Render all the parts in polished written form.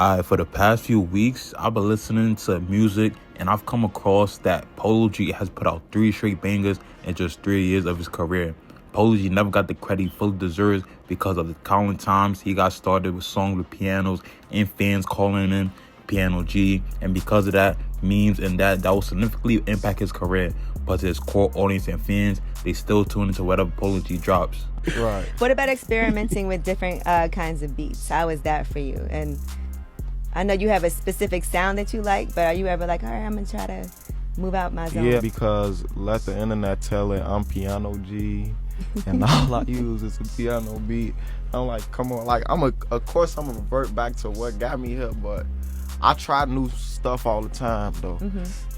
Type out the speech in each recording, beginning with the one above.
For the past few weeks, I've been listening to music and I've come across that Polo G has put out 3 straight bangers in just 3 years of his career. Polo G never got the credit he fully deserves because of the countless times he got started with songs with pianos and fans calling him Piano G, and because of that, memes and that will significantly impact his career. But to his core audience and fans, they still tune into whatever Polo G drops. Right. What about experimenting with different kinds of beats? How is that for you? And I know you have a specific sound that you like, but are you ever like, all right, I'm gonna try to move out my zone? Yeah, because let the internet tell it I'm Piano G, and all I use is a piano beat. I'm like, come on, like of course I'm gonna revert back to what got me here, but I try new stuff all the time though,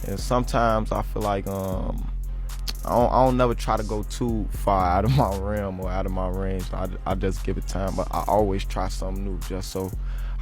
and sometimes I feel like I don't never try to go too far out of my realm or out of my range. I just give it time, but I always try something new just so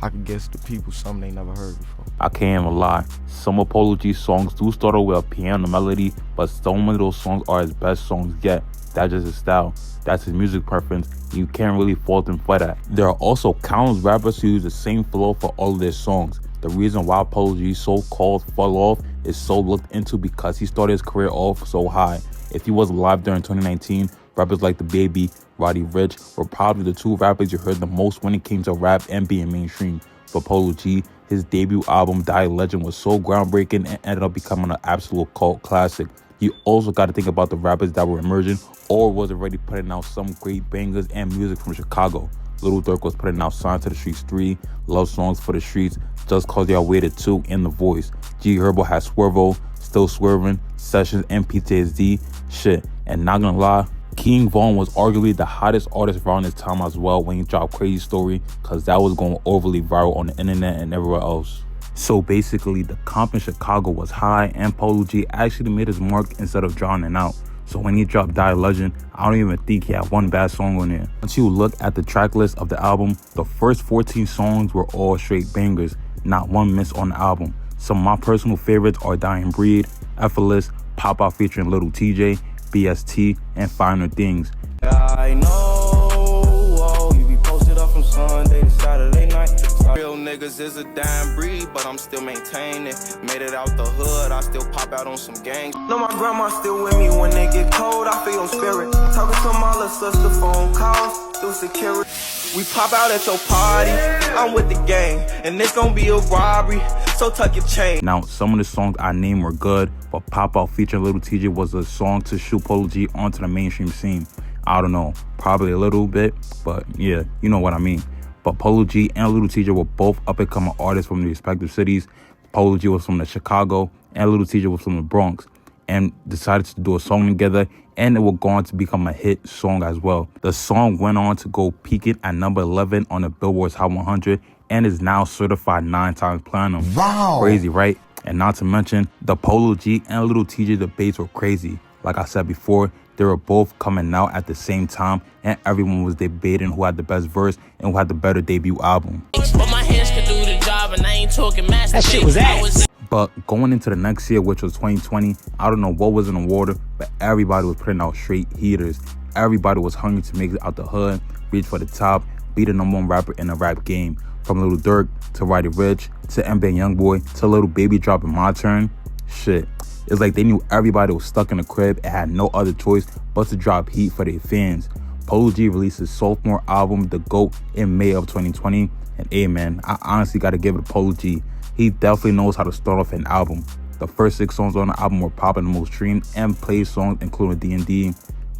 I can get the people something they never heard before. I can't even lie. Some of Polo G's songs do start out with a piano melody, but so many of those songs are his best songs yet. That's just his style. That's his music preference. You can't really fault him for that. There are also countless rappers who use the same flow for all of their songs. The reason why Polo G's so-called fall off is so looked into because he started his career off so high. If he was alive during 2019, rappers like The Baby, Roddy Ricch were probably the 2 rappers you heard the most when it came to rap and being mainstream. For Polo G, his debut album, Die Legend, was so groundbreaking and ended up becoming an absolute cult classic. You also got to think about the rappers that were emerging or was already putting out some great bangers and music from Chicago. Lil Durk was putting out Signs to the Streets 3, Love Songs for the Streets, Just Cause Y'all Waited 2, and The Voice. G Herbo had Swervo, Still Swerving, Sessions, and PTSD. Shit, and not gonna lie, King Von was arguably the hottest artist around this time as well when he dropped Crazy Story, cause that was going overly viral on the internet and everywhere else. So basically, the comp in Chicago was high and Polo G actually made his mark instead of drowning out. So when he dropped Die Legend, I don't even think he had one bad song on there. Once you look at the track list of the album, the first 14 songs were all straight bangers, not one miss on the album. Some of my personal favorites are Dying Breed, Effortless, Pop Out featuring Little TJ, BST, and Finer Things. I know, you be posted up from Sunday to Saturday night. Real niggas is a dying breed, but I'm still maintaining. Made it out the hood, I still pop out on some gangs. Know my grandma still with me when they get cold, I feel your spirit. Talking to my little sister, phone calls, through security. We pop out at your party, I'm with the gang, and it's gonna be a robbery, so tuck your chain. Now, some of the songs I named were good, but Pop Out featuring Little TJ was a song to shoot Polo G onto the mainstream scene. I don't know, probably a little bit, but yeah, you know what I mean. But Polo G and Little TJ were both up-and-coming artists from their respective cities. Polo G was from the Chicago, and Little TJ was from the Bronx, and decided to do a song together, and it would go on to become a hit song as well. The song went on to go peaking at number 11 on the Billboard's Hot 100 and is now certified 9 times platinum. Wow. Crazy, right? And not to mention, the Polo G and Little TJ debates were crazy. Like I said before, they were both coming out at the same time, and everyone was debating who had the best verse and who had the better debut album. But my hands could do the job, and I ain't talking master. That shit was ass. But going into the next year, which was 2020, I don't know what was in the water, but everybody was putting out straight heaters. Everybody was hungry to make it out the hood, reach for the top, be the #1 rapper in the rap game. From Lil Durk to Roddy Ricch to NBA Youngboy to Lil Baby dropping My Turn. Shit, it's like they knew everybody was stuck in the crib and had no other choice but to drop heat for their fans. Polo G released his sophomore album, The GOAT, in May of 2020. And hey man, I honestly gotta give it to Polo G. He definitely knows how to start off an album. The first 6 songs on the album were popping the most streamed and played songs, including D&D.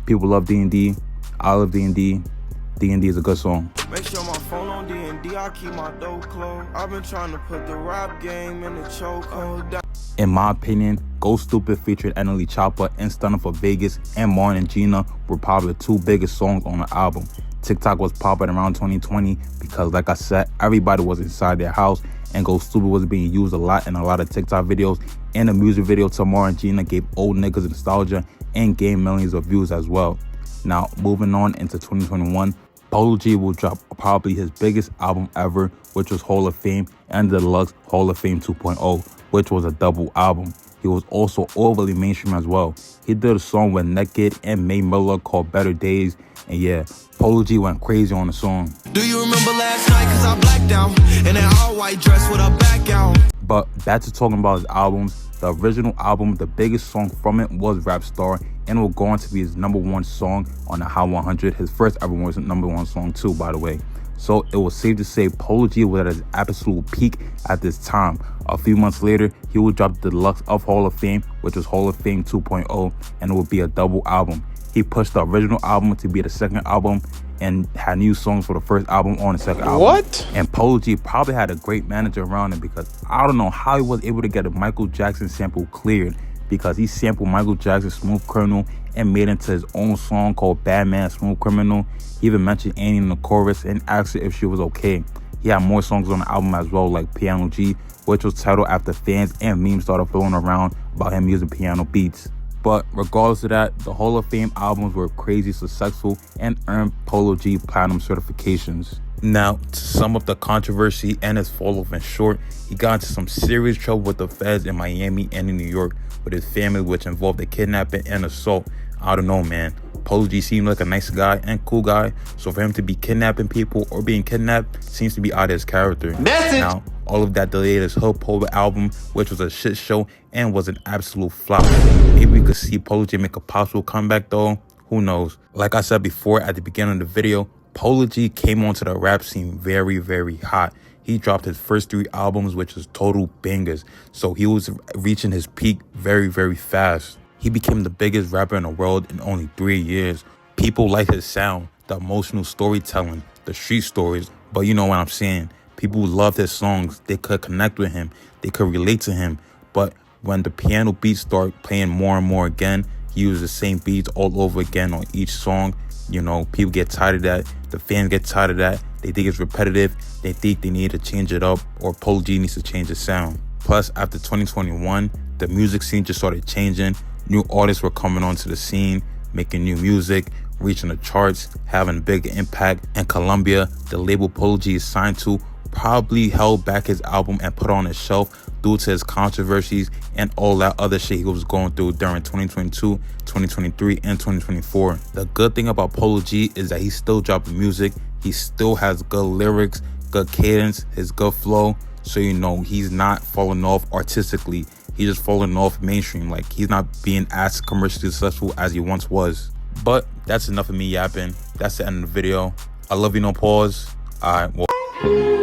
People love D&D. I love D&D. D&D is a good song. Make sure my phone on D&D, I keep my door closed. I've been trying to put the rap game in the chokehold. In my opinion, Go Stupid featured NLE Choppa and Stunner for Vegas and Martin and Gina were probably the 2 biggest songs on the album. TikTok was popping around 2020 because, like I said, everybody was inside their house, and Go Stupid was being used a lot in a lot of TikTok videos, and the music video to Martin and Gina gave old niggas nostalgia and gained millions of views as well. Now, moving on into 2021, Polo G will drop probably his biggest album ever, which was Hall of Fame and the Deluxe Hall of Fame 2.0, which was a double album. he was also overly mainstream as well. He did a song with Naked and Mae Miller called Better Days, and yeah, Polo G went crazy on the song. Do you remember last night? Cause I blacked out in an all-white dress with a back out. But back to talking about his albums. The original album, the biggest song from it was Rap Star, and it will go on to be his #1 song on the Hot 100. His first ever was #1 song too, by the way. So it was safe to say Polo G was at his absolute peak at this time. A few months later, he would drop the deluxe of Hall of Fame, which was Hall of Fame 2.0, and it would be a double album. He pushed the original album to be the second album and had new songs for the first album on the second album. What? And Polo G probably had a great manager around him, because I don't know how he was able to get a Michael Jackson sample cleared, because he sampled Michael Jackson's Smooth Criminal and made it into his own song called Bad Man Smooth Criminal. He even mentioned Annie in the chorus and asked her if she was okay. He had more songs on the album as well, like Piano G, which was titled after fans and memes started flowing around about him using piano beats. But regardless of that, the Hall of Fame albums were crazy successful and earned Polo G platinum certifications. Now, to sum up the controversy and his fall off in short, he got into some serious trouble with the feds in Miami and in New York with his family, which involved a kidnapping and assault. I don't know, man. Polo G seemed like a nice guy and cool guy, so for him to be kidnapping people or being kidnapped seems to be out of his character. That's it. Now, all of that delayed his Hood Polo album, which was a shit show and was an absolute flop. Maybe we could see Polo G make a possible comeback though. Who knows? Like I said before at the beginning of the video, Polo G came onto the rap scene very, very hot. He dropped his first 3 albums, which was total bangers. So he was reaching his peak very, very fast. He became the biggest rapper in the world in only 3 years. People like his sound, the emotional storytelling, the street stories. But you know what I'm saying? People loved his songs. They could connect with him. They could relate to him. But when the piano beats start playing more and more again, he used the same beats all over again on each song. You know, people get tired of that. The fans get tired of that. They think it's repetitive. They think they need to change it up, or Polo G needs to change his sound. Plus, after 2021, the music scene just started changing. New artists were coming onto the scene, making new music, reaching the charts, having a big impact. And Columbia, the label Polo G is signed to, probably held back his album and put it on his shelf due to his controversies and all that other shit he was going through during 2022, 2023, and 2024. The good thing about Polo G is that he's still dropping music. He still has good lyrics, good cadence, his good flow. So, you know, he's not falling off artistically. He's just falling off mainstream. Like, he's not being as commercially successful as he once was. But that's enough of me yapping. That's the end of the video. I love you, no pause. All right, well.